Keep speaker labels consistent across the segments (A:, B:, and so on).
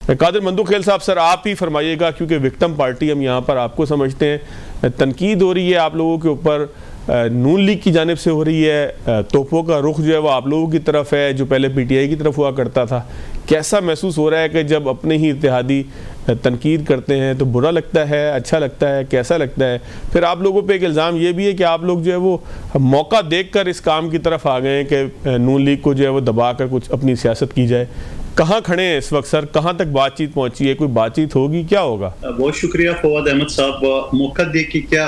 A: कादिर मंदूखेल साहब, सर आप ही फरमाइएगा, क्योंकि विक्टिम पार्टी हम यहाँ पर आपको समझते हैं, तनकीद हो रही है आप लोगों के ऊपर, नून लीग की जानिब से हो रही है, तोपों का रुख जो है वो आप लोगों की तरफ है जो पहले पीटीआई की तरफ हुआ करता था। कैसा महसूस हो रहा है कि जब अपने ही इत्तेहादी तनकीद करते हैं तो बुरा लगता है, अच्छा लगता है, कैसा लगता है? फिर आप लोगों पे एक इल्ज़ाम ये भी है कि आप लोग जो है वो मौका देखकर इस काम की तरफ आ गए हैं कि नून लीग को जो है वो दबा कर कुछ अपनी सियासत की जाए। कहाँ खड़े हैं इस वक्त सर? कहाँ तक बातचीत पहुंची है? कोई बातचीत होगी? क्या होगा?
B: बहुत शुक्रिया फवाद अहमद साहब। मौका दे के क्या,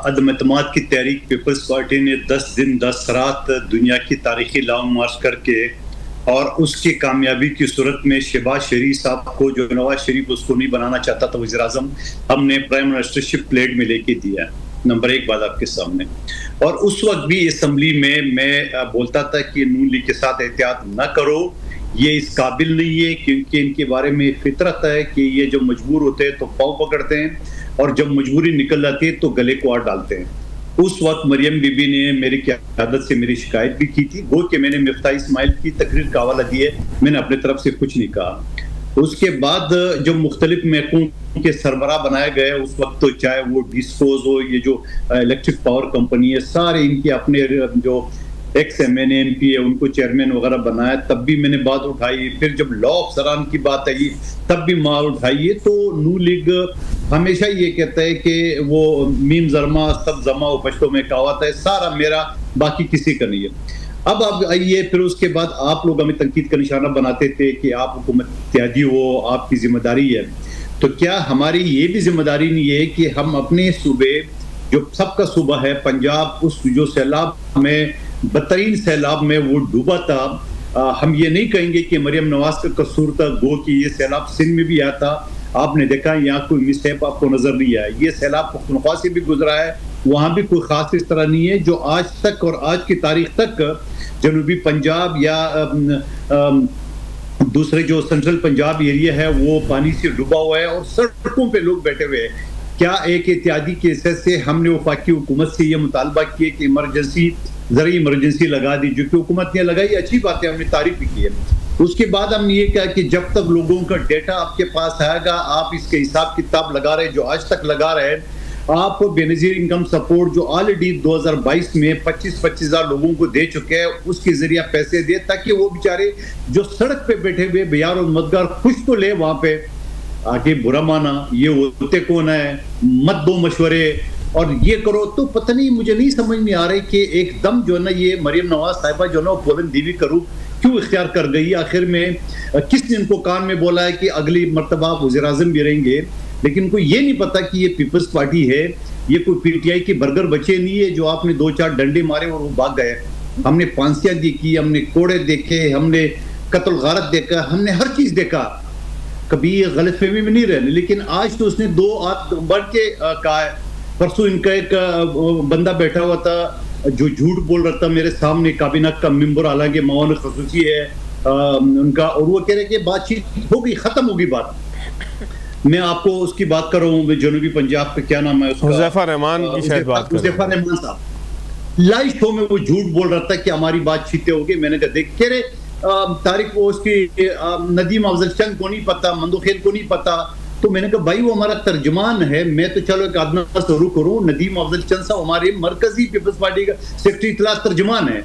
B: अदम एतमाद की तहरीक पीपल्स पार्टी ने 10 दिन 10 रात दुनिया की तारीखी लॉन्ग मार्च करके और उसकी कामयाबी की सूरत में शहबाज शरीफ साहब को, जो नवाज शरीफ उसको नहीं बनाना चाहता था वज़ीर आज़म, हमने प्राइम मिनिस्टरशिप प्लेट में लेके दिया। नंबर 1 बात आपके सामने। और उस वक्त भी असेंबली में मैं बोलता था कि नून लीग के साथ एहतियात न करो, ये इस काबिल नहीं है, क्योंकि इनके बारे में फितरत है कि ये जब मजबूर होते हैं तो पाँव पकड़ते हैं और जब मजबूरी निकल जाती है तो गले को आड़ डालते हैं। उस वक्त मरियम बीबी ने मेरी क़यादत से मेरी शिकायत भी की थी, वो कि मैंने मिफ्ता इस्माइल की तकरीर का हवाला दिए, मैंने अपने तरफ से कुछ नहीं कहा। उसके बाद जो मुख्तलिफ महकमों के सरबराह बनाए गए उस वक्त, तो चाहे वो डिस्पोज हो, ये जो इलेक्ट्रिक पावर कंपनी है, सारे इनके अपने जो एक्स MNA MP है उनको चेयरमैन वगैरह बनाया, तब भी मैंने बात उठाई। फिर जब लॉ अफसरान की बात आई तब भी मार उठाई। तो नून लीग हमेशा ये कहता है कि वो मीम जरमा सब जमा उपश्तों में कहावत है, सारा मेरा बाकी किसी का नहीं है। अब आप आइए, फिर उसके बाद आप लोग हमें तनकीद का निशाना बनाते थे कि आप हुकूमत इत्तेहादी हो, आपकी जिम्मेदारी है। तो क्या हमारी ये भी जिम्मेदारी नहीं है कि हम अपने सूबे, जो सबका सूबा है पंजाब, उस जो सैलाब में, बदतरीन सैलाब में वो डूबा था, हम ये नहीं कहेंगे कि मरियम नवाज का कसूर था, गो कि ये सैलाब सिंध में भी आया था। आपने देखा यहाँ कोई मिसटेप आपको नजर नहीं आया। ये सैलाब पख्तूनख्वा से भी गुजरा है, वहां भी कोई खास इस तरह नहीं है जो आज तक और आज की तारीख तक जनूबी पंजाब या दूसरे जो सेंट्रल पंजाब एरिया है वो पानी से डूबा हुआ है और सड़कों पे लोग बैठे हुए हैं। क्या एक इत्यादि केसेस से हमने वफाकी हुकूमत से यह मुतालबा किया कि इमरजेंसी, जरा इमरजेंसी लगा दी, जो कि हुकूमत ने लगाई, अच्छी बात है, हमने तारीफ भी की है। उसके बाद हमने ये कहा कि जब तक लोगों का डेटा आपके पास आएगा, आप इसके हिसाब किताब लगा रहे, जो आज तक लगा रहे हैं, आप बेनजीर इनकम सपोर्ट जो ऑलरेडी 2022 में 25-25 हज़ार लोगों को दे चुके हैं, उसके जरिए पैसे दे ताकि वो बेचारे जो सड़क पे बैठे हुए बेयार और मदगार कुछ तो ले वहां पे आगे। बुरा माना, ये होते कौन है, मत दो मशवरे और ये करो। तो पता नहीं, मुझे नहीं समझ में आ रही कि एकदम जो है ना ये मरियम नवाज साहिबा जो है ना पोलन दीवी का रूप क्यों इख्तियार कर गई। आखिर में किसने इनको कान में बोला है कि अगली मर्तबा आप वज़ीर आज़म भी रहेंगे, लेकिन इनको ये नहीं पता कि ये पीपल्स पार्टी है, ये कोई PTI के बर्गर बच्चे नहीं है जो आपने 2-4 डंडे मारे और वो भाग गए। हमने फांसियां देखी, हमने कोड़े देखे, हमने कत्ल गारत देखा, हमने हर चीज देखा, कभी ये गलतफहमी में नहीं रहने। लेकिन आज तो उसने 2 हाथ बढ़ के कहा है। परसों इनका एक बंदा बैठा हुआ था जो झूठ बोल रहा था मेरे सामने, काबीना का मेंबर, हालांकि मौन खसूसी है उनका, और वो कह रहे कि बातचीत होगी, खत्म होगी बात। मैं आपको उसकी बात कर रहा हूँ, जनूबी पंजाब का क्या नाम है उसका,
A: हुज़ैफा रहमान की शायद बात कर रहे हैं।
B: हुज़ैफा रहमान साहब लाइव शो में वो झूठ बोल रहा था कि हमारी बातचीतें होगी। मैंने कहा देख के रे तारिक, वो उसकी नदीम अफजल चंद को नहीं पता, मंदूखेल को नहीं पता। तो मैंने कहा भाई वो हमारा तर्जुमान है, मैं तो चलो एक आदमी शुरू करूं, नदीम अफजल चंद साहब हमारे मरकजी पीपल्स पार्टी का सेक्रेटरी इतलात तर्जुमान है।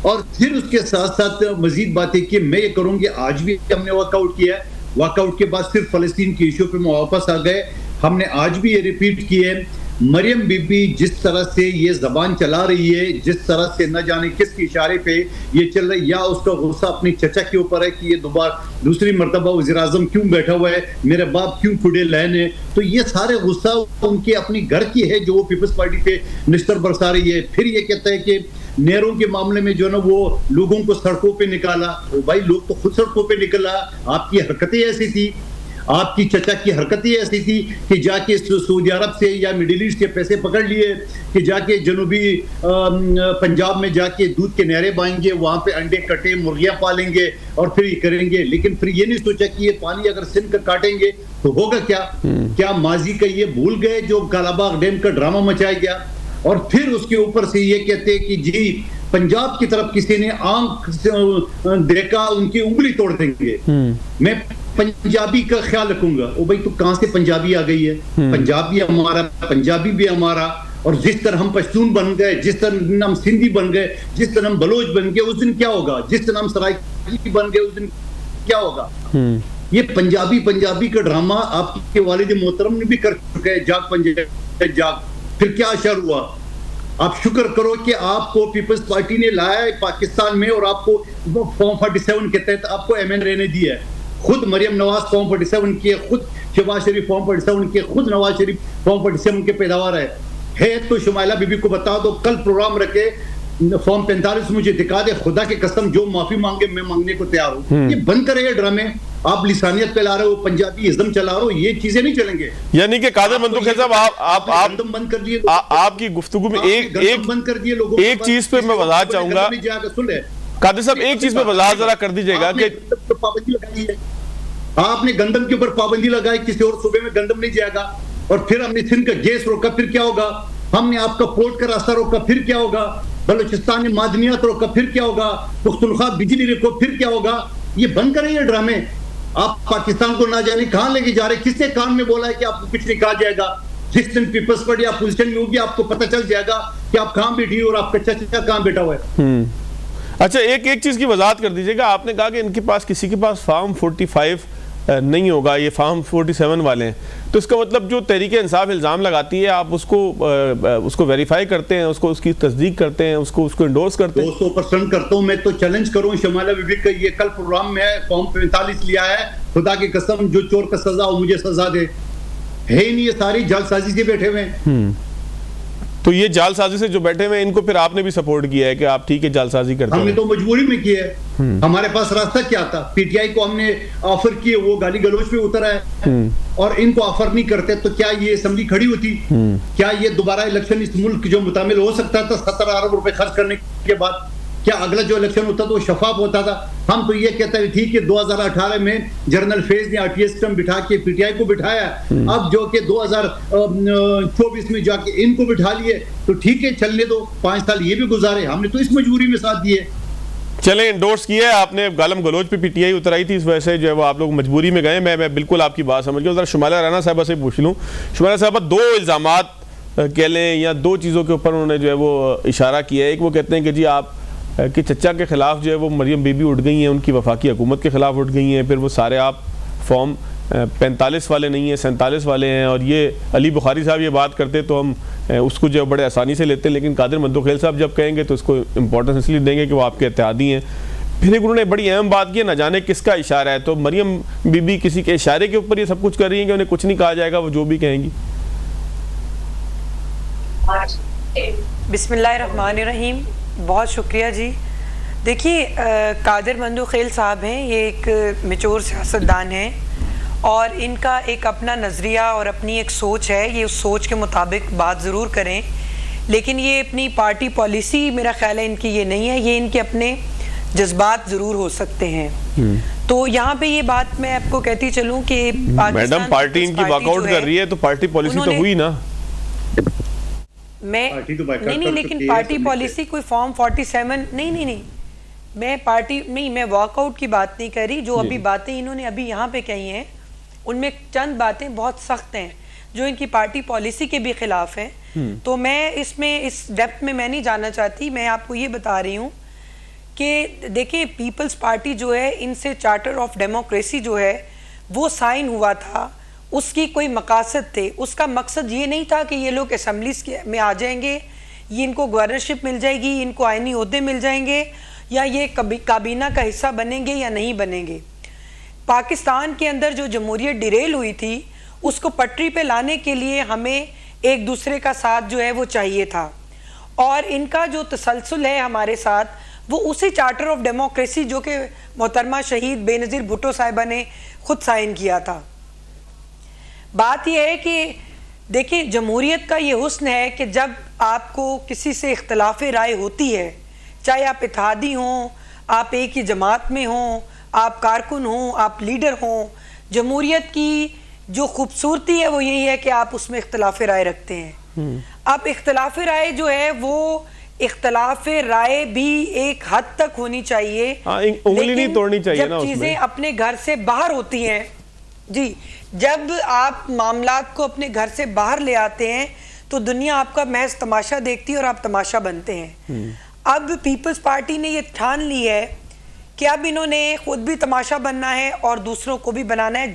B: और फिर उसके साथ साथ मजीद बातें की मैं ये करूंगी। आज भी हमने वर्कआउट किया है, वर्कआउट के बाद सिर्फ फलस्तीन के इशू पे वापस आ गए। हमने आज भी ये रिपीट किए, मरियम बीबी जिस तरह से ये जबान चला रही है, जिस तरह से न जाने किसके इशारे पे ये चल रही, या उसका गुस्सा अपनी चचा के ऊपर है कि ये दूसरी मर्तबा वज़ीर आज़म क्यों बैठा हुआ है, मेरे बाप क्यों खुदे लैन है। तो ये सारे गुस्सा उनके अपनी घर की है जो वो पीपल्स पार्टी पे निश्तर बरसा रही है। फिर ये कहता है कि नेहरू के मामले में जो है ना वो लोगों को सड़कों पे निकाला। तो भाई लोग तो खुद सड़कों पे निकला, आपकी हरकतें ऐसी थी, आपकी चचा की हरकतें ऐसी थी कि जाके सऊदी अरब से या मिडिल ईस्ट से पैसे पकड़ लिए कि जाके जनूबी पंजाब में जाके दूध के नहरें बाएंगे, वहां पे अंडे कटे मुर्गियां पालेंगे और फिर ये करेंगे। लेकिन फिर ये नहीं सोचा कि ये पानी अगर सिंध का काटेंगे तो होगा क्या। क्या माजी का ये भूल गए जो कालाबाग डैम का ड्रामा मचाया गया। और फिर उसके ऊपर से ये कहते हैं कि जी पंजाब की तरफ किसी ने आंख देखा उनकी उंगली तोड़ देंगे। मैं पंजाबी का ख्याल रखूंगा। ओ भाई, तू कहां से पंजाबी आ गई है? पंजाबी हमारा, पंजाबी भी हमारा। और जिस तरह हम पश्तून बन गए, जिस तरह हम सिंधी बन गए, जिस तरह हम बलोच बन गए, उस दिन क्या होगा? जिस तरह हम सराइकी बन गए, उस दिन क्या होगा? ये पंजाबी का ड्रामा आपके वालिद मोहतरम ने भी कर चुके हैं। जाग पंजाब जाग, फिर क्या असर हुआ? आप शुक्र करो कि आपको पीपल्स पार्टी ने लाया है पाकिस्तान में, और आपको फॉर्म 47 के तहत आपको एमएन रहने दिया है। खुद मरियम नवाज फॉर्म 47 की, खुद शहबाज शरीफ फॉर्म 47 के, खुद नवाज शरीफ फॉर्म 47 के पैदावार है तो शुमाइला बीबी को बता दो, कल प्रोग्राम रखे, फॉर्म 45 मुझे दिखा दे, खुदा की कसम जो माफी मांगे मैं मांगने को तैयार हूँ। ये बंद करे ये ड्रामे। आप लिसानियत फैला रहे हो, पंजाबी इज्म चला रहे हो, ये चीजें नहीं चलेंगे।
A: यानी कि कादिर मंदूक साहब, आप
B: बंद कर दिए,
A: आपकी गुफ्तगू में एक
B: बंद कर दिए लोगों।
A: एक चीज पे मैं वजाहत चाहूंगा कादिर साहब, एक चीज पे वजाहत जरा कर दीजिएगा कि
B: पाबंदी लगाई है आपने, गंदम के ऊपर पाबंदी लगाई, किसी और सूबे में गंदम नहीं जाएगा। और फिर हमने सिंध का गैस रोका, फिर क्या होगा? हमने आपका पोर्ट का रास्ता रोका, फिर क्या होगा? बलूचिस्तान में मादनियात रोका, फिर क्या होगा? पुख्तनख्वा बिजली रोको, फिर क्या होगा? ये बंद करें ये ड्रामे। आप पाकिस्तान को ना जाने कहां लेके जा रहे? किसने कान में बोला है कि आपको कुछ नहीं कहा जाएगा? जिस दिन पीपल्स पार्टी अपोजिशन में होगी, आपको पता चल जाएगा कि आप कहां बैठी हो और आपका चाचा कहां बैठा हुआ है।
A: अच्छा, एक चीज की वजाहत कर दीजिएगा। आपने कहा कि इनके पास, किसी के पास फॉर्म 45 नहीं होगा, ये फॉर्म 47 वाले हैं, तो इसका मतलब जो तहरीक इंसाफ इल्ज़ाम लगाती है, आप उसको वेरीफाई करते हैं, उसकी तस्दीक करते हैं, उसको इंडोर्स करते हैं?
B: 200% करता हूं मैं। तो चैलेंज करूं शुमाइला बीबी का, ये कल प्रोग्राम में फॉर्म 45 लिया है, खुदा की कसम जो चोर का सजा हो मुझे सजा दे। है ही नहीं, ये सारी जालसाजी से बैठे हुए हैं।
A: तो ये जालसाजी से जो बैठे हुए हैं, इनको फिर आपने भी सपोर्ट किया है कि आप ठीक है जालसाजी करते हैं?
B: हमने तो मजबूरी में किया है, हमारे पास रास्ता क्या था? पीटीआई को हमने ऑफर किए, वो गाली गलोच पे उतर है, और इनको ऑफर नहीं करते तो क्या ये असेंबली खड़ी होती? क्या ये दोबारा इलेक्शन इस मुल्क जो मुतामिल हो सकता था 17 अरब रुपए खर्च करने के बाद? क्या अगला जो इलेक्शन होता था वो शफाफ होता था? हम तो ये कहते हैं ठीक है, 2018 में जनरल फैज ने आरटीएस सिस्टम बिठा के पीटीआई को बिठाया, अब जो कि 2024 में जाके इनको बिठा लिए, तो ठीक है चलने दो, 5 साल ये भी गुजारे, हमने तो इस मजबूरी में साथ दिए।
A: चले, इंडोर्स किया है आपने, गालम गलोच पे पीटीआई उतराई थी, इस वजह से जो है वो आप लोग मजबूरी में गए। मैं बिल्कुल आपकी बात समझ गया। शुमाइला राना साहबा से पूछ लूँ, शुमाइला साहबा, 2 इल्ज़ामात कह लें या 2 चीज़ों के ऊपर उन्होंने जो है वो इशारा किया है। एक वो कहते हैं कि जी आप कि चचा के खिलाफ जो है वो मरियम बीबी उठ गई हैं, उनकी वफाकी हुकूमत के खिलाफ उठ गई हैं, फिर वो सारे आप फॉर्म 45 वाले नहीं हैं, 47 वाले हैं। और ये अली बुखारी साहब ये बात करते तो हम उसको जो बड़े आसानी से लेते हैं, लेकिन कादिर मंदूक साहब जब कहेंगे तो उसको इंपॉर्टेंस इसलिए देंगे कि वो आपके इत्तेहादी हैं। फिर एक उन्होंने बड़ी अहम बात की, ना जाने किसका इशारा है, तो मरियम बीबी किसी के इशारे के ऊपर ये सब कुछ कर रही हैं कि उन्हें कुछ नहीं कहा जाएगा, वो जो भी कहेंगी?
C: बिस्मिल्लाहिर्रहमानिर्रहीम, बहुत शुक्रिया जी। देखिए, कादिर मंदूक खेल साहब हैं, ये एक मैच्योर सियासतदान हैं और इनका एक अपना नज़रिया और अपनी एक सोच है। ये उस सोच के मुताबिक बात ज़रूर करें, लेकिन ये अपनी पार्टी पॉलिसी, मेरा ख्याल है इनकी ये नहीं है, ये इनके अपने जज्बात ज़रूर हो सकते हैं। तो यहाँ पे ये बात मैं आपको कहती चलूँ कि
A: मैडम पार्टी इनकी वॉकआउट कर रही है, तो पार्टी पॉलिसी तो हुई ना?
C: नहीं, लेकिन पार्टी पॉलिसी कोई फॉर्म 47 नहीं, मैं वॉकआउट की बात नहीं कर रही। जो अभी बातें इन्होंने अभी यहाँ पे कही हैं, उनमें चंद बातें बहुत सख्त हैं जो इनकी पार्टी पॉलिसी के भी खिलाफ हैं। तो मैं इसमें इस डेप्थ में मैं नहीं जाना चाहती। मैं आपको ये बता रही हूँ कि देखिए, पीपल्स पार्टी जो है, इनसे चार्टर ऑफ डेमोक्रेसी जो है वो साइन हुआ था, उसकी कोई मकासद थे। उसका मकसद ये नहीं था कि ये लोग असम्बलीज में आ जाएंगे, ये इनको गवर्नरशिप मिल जाएगी, इनको आइनी ओहदे मिल जाएंगे, या ये काबीना का हिस्सा बनेंगे या नहीं बनेंगे। पाकिस्तान के अंदर जो जमहूरियत डिरेल हुई थी, उसको पटरी पे लाने के लिए हमें एक दूसरे का साथ जो है वो चाहिए था, और इनका जो तसलसल है हमारे साथ, वो उसी चार्टर ऑफ डेमोक्रेसी जो कि मोहतरमा शहीद बेनज़ीर भुट्टो साहिबा ने खुद साइन किया था। बात यह है कि देखिए, जमहूरियत का ये हुस्न है कि जब आपको किसी से इख्तलाफ राय होती है, चाहे आप इत्तेहादी हों, आप एक ही जमात में हों, आप कारकुन हों, आप लीडर हों, जमहूरियत की जो खूबसूरती है वो यही है कि आप उसमें इख्तलाफ राय रखते हैं। अब इख्तलाफ राय जो है वो इख्तलाफ राय भी एक हद तक होनी चाहिए,
A: उंगली नहीं तोड़नी चाहिए ना।
C: जब चीजें अपने घर से बाहर होती हैं जी, जब आप मामलात को अपने घर से बाहर ले आते हैं तो दुनिया आपका महज तमाशा देखती है और आप तमाशा बनते हैं। अब पीपल्स पार्टी ने ये ठान ली है कि अब इन्होंने खुद भी तमाशा बनना है और दूसरों को भी बनाना है,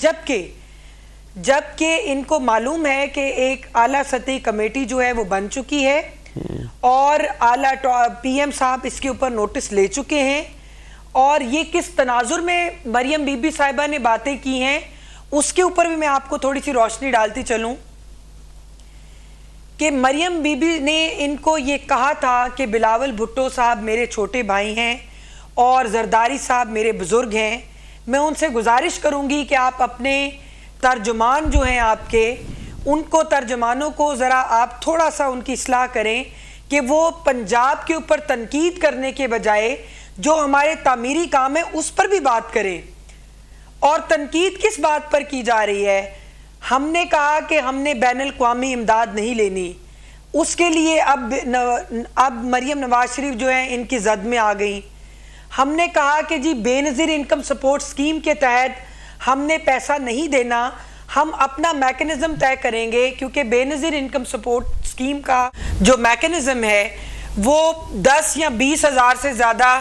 C: जबकि इनको मालूम है कि एक आला सतही कमेटी जो है वो बन चुकी है और आला पीएम साहब इसके ऊपर नोटिस ले चुके हैं। और ये किस तनाजुर में मरियम बीबी साहिबा ने बातें की हैं उसके ऊपर भी मैं आपको थोड़ी सी रोशनी डालती चलूं कि मरियम बीबी ने इनको ये कहा था कि बिलावल भुट्टो साहब मेरे छोटे भाई हैं और जरदारी साहब मेरे बुजुर्ग हैं। मैं उनसे गुजारिश करूंगी कि आप अपने तर्जुमान जो हैं आपके, उनको तर्जुमानों को ज़रा आप थोड़ा सा उनकी इस्लाह करें कि वो पंजाब के ऊपर तनकीद करने के बजाय जो हमारे तामीरी काम है उस पर भी बात करें। और तनकीद किस बात पर की जा रही है? हमने कहा कि हमने बैनुल-अक़वामी इमदाद नहीं लेनी, उसके लिए अब मरियम नवाज शरीफ जो है इनकी जद में आ गई। हमने कहा कि जी बेनज़ीर इनकम सपोर्ट स्कीम के तहत हमने पैसा नहीं देना, हम अपना मैकेनिज्म तय करेंगे, क्योंकि बेनज़ीर इनकम सपोर्ट स्कीम का जो मैकेनिज्म है वो 10 या 20 हज़ार से ज़्यादा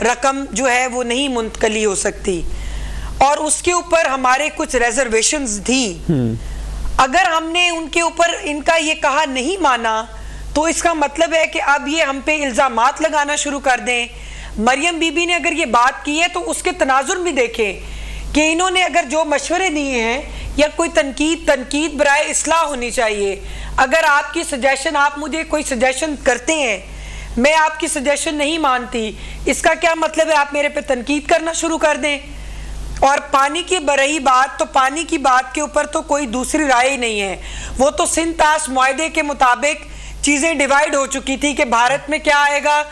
C: रकम जो है वो नहीं मुंतकली हो सकती और उसके ऊपर हमारे कुछ रिजर्वेशंस थी। अगर हमने उनके ऊपर इनका ये कहा नहीं माना तो इसका मतलब है कि अब ये हम पे इल्ज़ामात लगाना शुरू कर दें। मरियम बीबी ने अगर ये बात की है तो उसके तनाजुर भी देखें कि इन्होंने अगर जो मशवरे दिए हैं या कोई तनकीद बराए इस्लाह होनी चाहिए। अगर आपकी सजेशन, आप मुझे कोई सजेशन करते हैं, मैं आपकी सजेशन नहीं मानती, इसका क्या मतलब है आप मेरे पे तनकीद करना शुरू कर दें। और पानी की रही बात, तो पानी की बात के ऊपर तो कोई दूसरी राय ही नहीं है। वो तो सिंध ताश मुआहदे के मुताबिक चीज़ें डिवाइड हो चुकी थी कि भारत में क्या आएगा,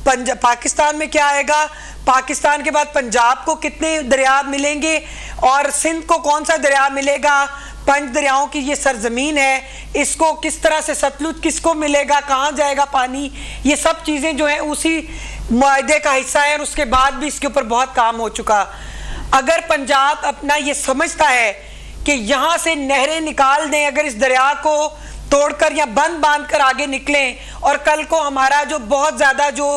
C: पाकिस्तान में क्या आएगा, पाकिस्तान के बाद पंजाब को कितने दरिया मिलेंगे और सिंध को कौन सा दरिया मिलेगा। 5 दरियाओं की ये सरजमीन है, इसको किस तरह से सतलुज किसको मिलेगा, कहाँ जाएगा पानी, ये सब चीज़ें जो हैं उसी मुआहदे का हिस्सा है और उसके बाद भी इसके ऊपर बहुत काम हो चुका। अगर पंजाब अपना ये समझता है कि यहाँ से नहरें निकाल दें, अगर इस दरिया को तोड़कर या बंद बांध कर आगे निकलें और कल को हमारा जो बहुत ज़्यादा जो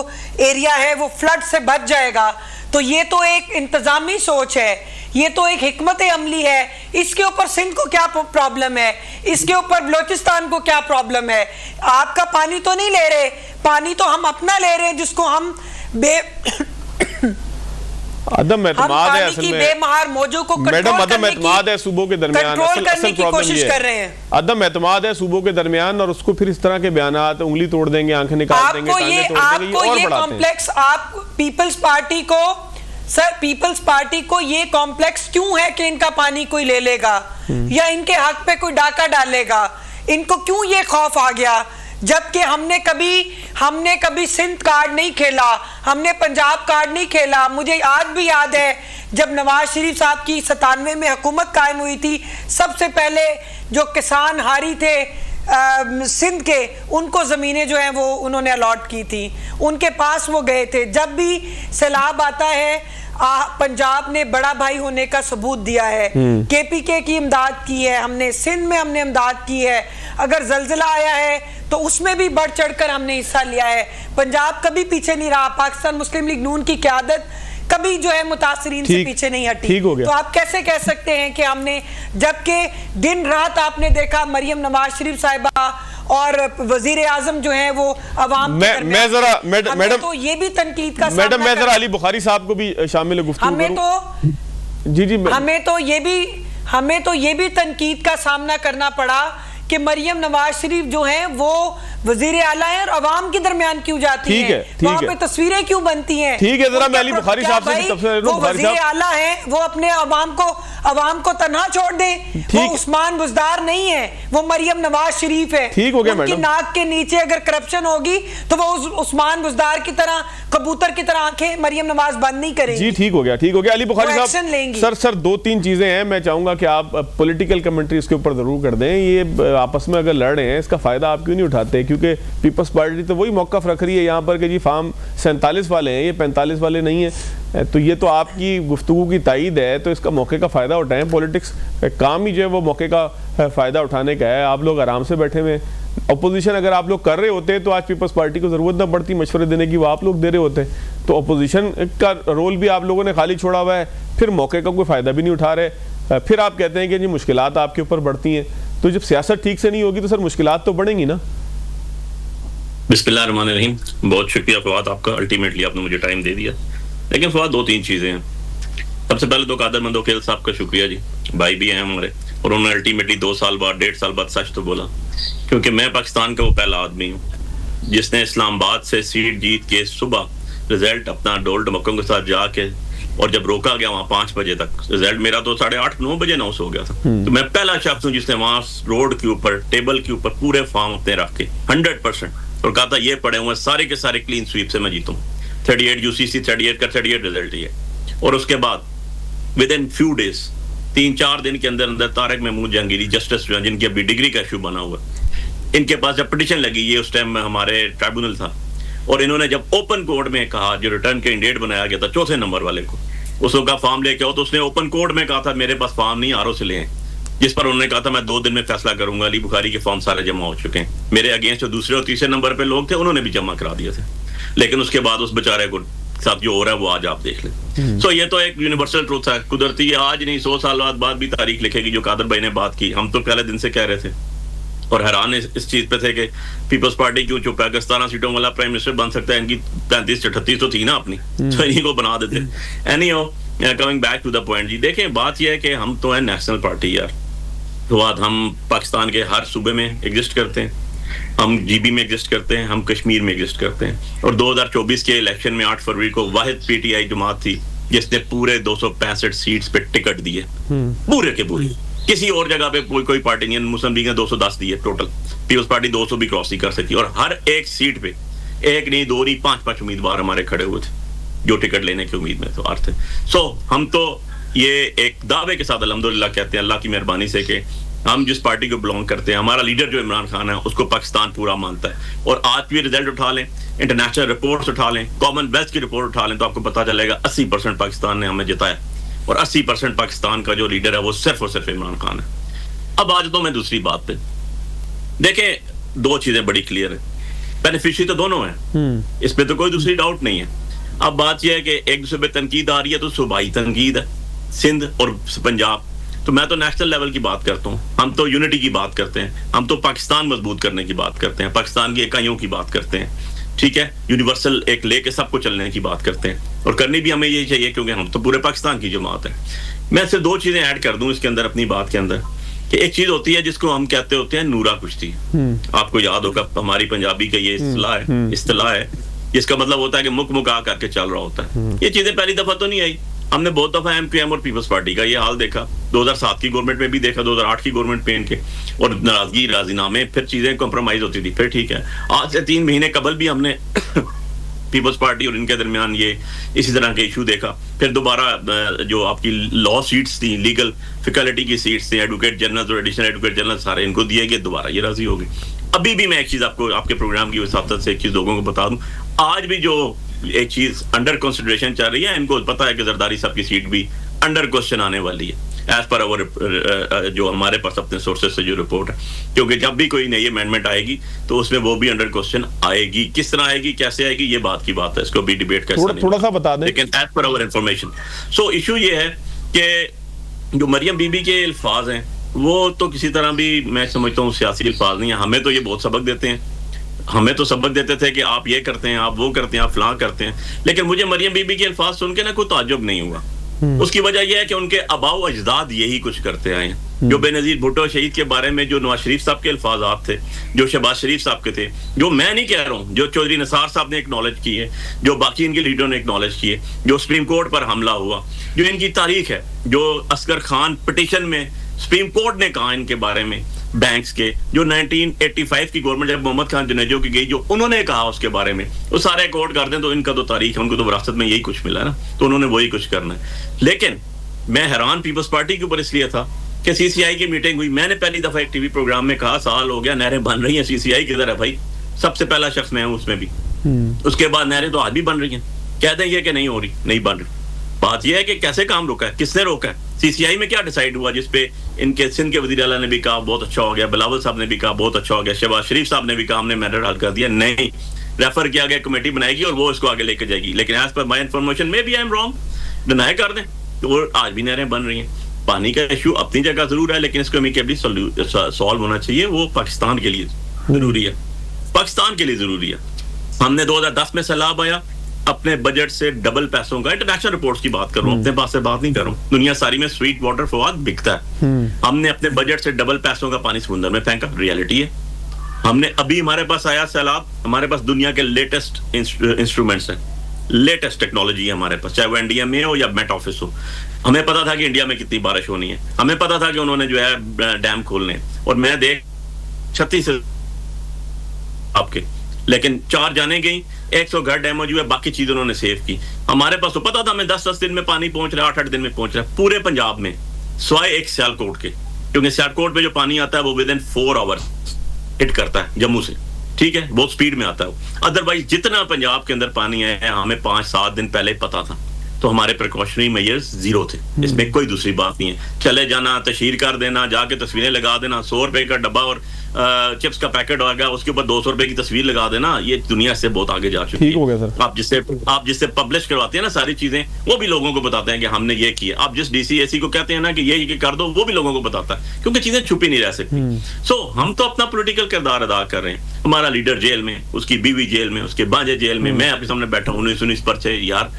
C: एरिया है वो फ्लड से बच जाएगा, तो ये तो एक इंतज़ामी सोच है, ये तो एक हिकमत अमली है। इसके ऊपर सिंध को क्या प्रॉब्लम है, इसके ऊपर बलोचिस्तान को क्या प्रॉब्लम है? आपका पानी तो नहीं ले रहे, पानी तो हम अपना ले रहे हैं जिसको हम
A: अदम एतमाद है असल में,
C: बेमहार मौजों को
A: मैडम अदम एतमाद है सूबों के दरमियान, असल प्रॉब्लम ये है अदम एतमाद है सूबों के दरमियान और उसको फिर इस तरह के बयानात, उंगली तोड़ देंगे, आंखें निकाल देंगे, टांगें तोड़ देंगे, ये और
C: कॉम्प्लेक्स आप पीपल्स पार्टी को, सर पीपल्स पार्टी को ये कॉम्प्लेक्स क्यों है कि इनका पानी कोई ले लेगा या इनके हक पे कोई डाका डालेगा? इनको क्यों ये खौफ आ गया? जबकि हमने कभी सिंध कार्ड नहीं खेला, हमने पंजाब कार्ड नहीं खेला। मुझे आज भी याद है जब नवाज शरीफ साहब की 97 में हुकूमत कायम हुई थी, सबसे पहले जो किसान हारी थे सिंध के, उनको ज़मीनें जो हैं वो उन्होंने अलॉट की थी, उनके पास वो गए थे। जब भी सैलाब आता है पंजाब ने बड़ा भाई होने का सबूत दिया है, केपीके की इमदाद की है हमने, सिंध में हमने इमदाद की है, अगर जलजिला आया है तो उसमें भी बढ़ चढ़कर हमने हिस्सा लिया है। पंजाब कभी पीछे नहीं रहा, पाकिस्तान मुस्लिम लीग नून की क़यादत कभी जो है मुतासरीन से पीछे नहीं हटी। तो आप कैसे कह सकते हैं कि हमने, जबकि दिन रात आपने देखा मरियम नवाज शरीफ साहिबा और वजीर आजम जो है वो अवाम
A: मैं जरा मैडम
C: तो ये भी तनकीद का,
A: मैडम मैं जरा अली बुखारी साहब को भी शामिल गुफ्तगू
C: हमें तो ये भी तनकीद का सामना करना पड़ा कि मरियम नवाज शरीफ जो हैं वो वजीर आला है और अवाम के दरमियान क्यों जाती हैं, वहाँ पे तस्वीरें क्यों बनती हैं?
A: ठीक है, जरा मैं अली बुखारी साहब से
C: वो वजीर आला है, वो अपने अवाम को तन्हा छोड़ दें। वो उस्मान बुज़दार नहीं है, वो मरियम नवाज शरीफ है।
A: ठीक हो गया मैडम,
C: नाक के नीचे अगर करप्शन होगी तो वो उस्मान बुज़दार की तरह, कबूतर की तरह आंखें मरियम नवाज बंद नहीं करेगी।
A: जी ठीक हो गया अली बुखारी साहब। सर 2-3 चीजें हैं, मैं चाहूंगा कि आप पॉलिटिकल कमेंट्री इसके ऊपर जरूर कर दें। ये आपस में अगर लड़ रहे हैं, इसका फ़ायदा आप क्यों नहीं उठाते? क्योंकि पीपल्स पार्टी तो वही मौक़िफ़ रख रही है यहाँ पर कि जी फार्म 47 वाले हैं, ये 45 वाले नहीं हैं। तो ये तो आपकी गुफ्तगू की तायीद है, तो इसका मौके का फ़ायदा उठाएं। पॉलिटिक्स काम ही जो है वो मौके का फ़ायदा उठाने का है। आप लोग आराम से बैठे हुए, अपोजिशन अगर आप लोग कर रहे होते तो आज पीपल्स पार्टी को ज़रूरत ना पड़ती मशवरे देने की, वो आप लोग दे रहे होते। तो अपोजिशन का रोल भी आप लोगों ने खाली छोड़ा हुआ है, फिर मौके का कोई फ़ायदा भी नहीं उठा रहे, फिर आप कहते हैं कि जी मुश्किलात आपके ऊपर बढ़ती हैं। तो जब सियासत ठीक से नहीं होगी तो सर मुश्किलात तो बढ़ेंगी ना।
D: बिस्मिल्लाहिर्रहमानिर्रहीम, बहुत शुक्रिया फवाद आपका, अल्टीमेटली आपने मुझे टाइम दे दिया। लेकिन फवाद 2-3 चीज़ें हैं। सबसे पहले तो कादर मंदोखेल साहब का शुक्रिया जी, भाई भी हैं हमारे, और उन्होंने अल्टीमेटली 2 साल बाद 1.5 साल बाद सच तो बोला। क्योंकि मैं पाकिस्तान का वो पहला आदमी हूँ जिसने इस्लामाबाद से सीट जीत के सुबह रिजल्ट अपना डोल ढमक्कों के साथ जाके, और जब रोका गया वहाँ 5 बजे तक, रिजल्ट मेरा तो 8:30-9 बजे अनाउंस हो गया था। तो मैं पहला शख्स हूँ जिसने वहाँ रोड के ऊपर, टेबल के ऊपर पूरे फॉर्म अपने रख के 100% और कहा था ये पड़े हुए सारे के सारे क्लीन स्वीप से मैं जीतूँ। 38 यूसीसी 38 का 38 रिजल्ट ये। और उसके बाद विद इन फ्यू डेज, 3-4 दिन के अंदर अंदर तारिक महमूद जहांगीरी जस्टिस जो हैं, जिनकी अभी डिग्री का इशू बना हुआ, इनके पास जब पिटिशन लगी, ये उस टाइम में हमारे ट्राइब्यूनल था, और इन्होंने जब ओपन कोर्ट में कहा, जो रिटर्न कैंडिडेट बनाया गया था 4थे नंबर वाले को, उसको कहा फॉर्म लेके आओ, तो उसने ओपन कोर्ट में कहा था मेरे पास फॉर्म नहीं, आरओ से ले आए। जिस पर उन्होंने कहा था मैं 2 दिन में फैसला करूंगा, अली बुखारी के फॉर्म सारे जमा हो चुके हैं। मेरे अगेंस्ट जो दूसरे और तीसरे नंबर पे लोग थे उन्होंने भी जमा करा दिए थे। लेकिन उसके बाद उस बेचारे को साथ जो हो रहा है वो आज आप देख लें। सो ये तो एक यूनिवर्सल ट्रूथ है, कुदरती है, आज नहीं 100 साल बाद भी तारीख लिखेगी। जो कादर भाई ने बात की, हम तो पहले दिन से कह रहे थे और हैरान इस चीज पे थे कि पीपल्स पार्टी क्यों चुप है, अगर 17 सीटों वाला प्राइम मिनिस्टर बन सकता है, इनकी 35-38 तो थी ना अपनी, तो इन्हीं को बना देते। Anyhow, coming back to the point जी, देखें बात यह है कि हम तो है नेशनल पार्टी यार। तो बात हम पाकिस्तान के हर सूबे में एग्जिस्ट करते हैं, हम जीबी में एग्जिस्ट करते हैं, हम कश्मीर में एग्जिस्ट करते हैं। और 2024 के इलेक्शन में 8 फरवरी को वाहिद पीटीआई जमात थी जिसने पूरे 265 सीट्स पे टिकट दिए, पूरे के पूरे। किसी और जगह पे कोई पार्टी नहीं है। मुस्लिम लीग ने 210 दिए टोटल, पीपल्स पार्टी 200 भी क्रॉस नहीं कर सकती। और हर एक सीट पे 1 नहीं 2 नहीं 5-5 उम्मीदवार हमारे खड़े हुए थे जो टिकट लेने की उम्मीद में तो आर थे। सो हम तो ये एक दावे के साथ अल्हम्दुलिल्लाह कहते हैं अल्लाह की मेहरबानी से कि हम जिस पार्टी को बिलोंग करते हैं, हमारा लीडर जो इमरान खान है उसको पाकिस्तान पूरा मानता है। और आज भी रिजल्ट उठा लें, इंटरनेशनल रिपोर्ट्स उठा लें, कॉमनवेल्थ की रिपोर्ट उठा लें, तो आपको पता चलेगा 80% पाकिस्तान ने हमें जिताया और 80% पाकिस्तान का जो लीडर है वो सिर्फ और सिर्फ इमरान खान है। अब आज तो मैं दूसरी बात पे देखें, 2 चीजें बड़ी क्लियर है, बेनिफिशियरी तो दोनों है, इसमें तो कोई दूसरी डाउट नहीं है। अब बात यह है कि एक दूसरे पे तनकीद आ रही है तो सूबाई तनकीद है, सिंध और पंजाब। तो मैं तो नेशनल लेवल की बात करता हूँ, हम तो यूनिटी की बात करते हैं, हम तो पाकिस्तान मजबूत करने की बात करते हैं, पाकिस्तान की इकाइयों की बात करते हैं, ठीक है, यूनिवर्सल एक लेके सबको चलने की बात करते हैं। और करनी भी हमें यही चाहिए क्योंकि हम तो पूरे पाकिस्तान की जमात है। मैं सिर्फ 2 चीजें ऐड कर दूं इसके अंदर अपनी बात के अंदर, कि एक चीज होती है जिसको हम कहते होते हैं नूरा कुश्ती। आपको याद होगा हमारी पंजाबी का ये इस्तिलाह है जिसका मतलब होता है कि मुका करके चल रहा होता है। ये चीजें पहली दफा तो नहीं आई, हमने बहुत दफा एमक्यूएम और पीपल्स पार्टी का ये हाल देखा, 2007 की गवर्नमेंट में भी देखा, 2008 की गवर्नमेंट में इनके, और नाराजगी राजीनामे, फिर चीजें कॉम्प्रोमाइज होती थी, फिर ठीक है। आज से 3 महीने कबल भी हमने पीपल्स पार्टी और इनके दरमियान ये इसी तरह के इशू देखा। फिर दोबारा जो आपकी लॉ सीट्स थी, लीगल फैकल्टी की सीट्स थी, एडवोकेट जनरल और एडिशनल एडवोकेट जनरल सारे इनको दिए गए, दोबारा ये राजी हो गए। अभी भी मैं एक चीज आपको आपके प्रोग्राम की वसात से एक चीज लोगों को बता दूं, आज भी जो एक चीज अंडर कंसिडरेशन चल रही है, इनको पता है कि जरदारी साहब की सीट भी अंडर क्वेश्चन आने वाली है एज पर अवर जो हमारे पास अपने सोर्सेज से जो रिपोर्ट है, क्योंकि जब भी कोई नई अमेंडमेंट आएगी तो उसमें वो भी अंडर क्वेश्चन आएगी। किस तरह आएगी, कैसे आएगी, ये बात की बात है, इसको भी डिबेट कैसे
A: थोड़ा सा बता दें,
D: लेकिन एज पर अवर इंफॉर्मेशन। सो इशू ये है कि जो मरियम बीबी के अल्फाज हैं वो तो किसी तरह भी मैं समझता हूँ सियासी अल्फाज नहीं है। हमें तो ये बहुत सबक देते हैं, हमें तो सबक देते थे कि आप ये करते हैं, आप वो करते हैं, आप फलां करते हैं। लेकिन मुझे मरियम बीबी के अल्फाज सुन के ना कोई ताज्जुब नहीं हुआ। उसकी वजह यह है कि उनके अबाउ अजदाद यही कुछ करते आए हैं। जो बेनजीर भुट्टो शहीद के बारे में जो नवाज शरीफ साहब के अल्फाजात थे, जो शहबाज शरीफ साहब के थे, जो मैं नहीं कह रहा हूँ, जो चौधरी निसार साहब ने एक्नॉलेज की है, जो बाकी इनके लीडरों ने एक्नॉलेज किए, जो सुप्रीम कोर्ट पर हमला हुआ, जो इनकी तारीख है, जो असगर खान पिटीशन में सुप्रीम कोर्ट ने कहा इनके बारे में, बैंक्स के, जो 1985 की गवर्नमेंट जब मोहम्मद खान जुनेजो की गई, जो उन्होंने कहा उसके बारे में, वो सारे कोर्ट कर दें तो इनका तो तारीख है, उनको तो विरासत में यही कुछ मिला है ना, तो उन्होंने वही कुछ करना है। लेकिन मैं हैरान पीपल्स पार्टी के ऊपर इसलिए था कि सीसीआई की मीटिंग हुई। मैंने पहली दफा एक टीवी प्रोग्राम में कहा, साल हो गया नहरें बन रही हैं, सीसीआई किधर है भाई? सबसे पहला शख्स मैं हूं उसमें भी। उसके बाद नहरें तो आज भी बन रही हैं, कहते हैं ये कि नहीं हो रही, नहीं बन रही। बात यह है कि कैसे काम रोका है, किसने रोका है? सीसीआई में क्या डिसाइड हुआ जिसपे इनके सिंध के वज़ीर आला ने भी कहा बहुत अच्छा हो गया, बिलावल साहब ने भी कहा बहुत अच्छा हो गया, शहबाज शरीफ साहब ने भी कहा हमने मैटर हल कर दिया। नहीं, रेफर किया गया, कमेटी बनाएगी और वो इसको आगे लेके जाएगी। लेकिन एज पर माई इन्फॉर्मेशन में भी आई एम रॉन्ग, डिनाई कर दें तो आज भी नहरें बन रही हैं। पानी का इशू अपनी जगह जरूर है, लेकिन इसको अमीकेबली सॉल्व होना चाहिए। वो पाकिस्तान के लिए जरूरी है, पाकिस्तान के लिए जरूरी है। हमने 2010 में सैलाब आया, अपने बजट से डबल पैसों का, इंटरनेशनल रिपोर्ट्स की बात कर रहा हूँ, अपने पास से बात नहीं कर रहा हूँ, दुनिया सारी में स्वीट वाटर फवाद बिकता है। हमने अपने बजट से डबल पैसों का पानी समुद्र में फेंका, रियलिटी है। हमने अभी हमारे पास आया सैलाब, हमारे पास दुनिया के लेटेस्ट इंस्ट्रूमेंट्स हैं, लेटेस्ट टेक्नोलॉजी है हमारे पास, चाहे वो इंडिया में हो या मेट ऑफिस हो। हमें पता था कि इंडिया में कितनी बारिश होनी है, हमें पता था कि उन्होंने जो है डैम खोलने, और मैं देख 36 आपके, लेकिन 4 जाने गई, 100 घर डैमेज हुए, बाकी चीज उन्होंने सेव की। हमारे पास तो पता था हमें 10-10 दिन में पानी पहुंच रहा है, 8-8 दिन में पहुंच रहा है पूरे पंजाब में, सिवाय एक सियालकोट के, क्योंकि सियालकोट में जो पानी आता है वो विद इन 4 आवर्स हिट करता है जम्मू से, ठीक है, बहुत स्पीड में आता है वो। अदरवाइज जितना पंजाब के अंदर पानी है हमें 5-7 दिन पहले पता था, तो हमारे प्रिकॉशनरी मेजर्स जीरो थे, इसमें कोई दूसरी बात नहीं है। चले जाना, तशहीर कर देना, जाके तस्वीरें लगा देना, 100 रुपए का डब्बा और चिप्स का पैकेट होगा, उसके ऊपर 200 रुपए की तस्वीर लगा देना, ये दुनिया से बहुत आगे जा चुकी है।
A: हो गया सर।
D: आप जिससे पब्लिश करवाते हैं ना सारी चीजें, वो भी लोगों को बताते हैं कि हमने ये किया। आप जिस डीसीएसी को कहते हैं ना कि ये कर दो, वो भी लोगों को बताता है, क्योंकि चीजें छुपी नहीं रह सकती। सो हम तो अपना पॉलिटिकल किरदार अदा कर रहे हैं। हमारा लीडर जेल में, उसकी बीवी जेल में, उसके बांजे जेल में, मैं आपके सामने बैठा हूं 19 पर्चे यार।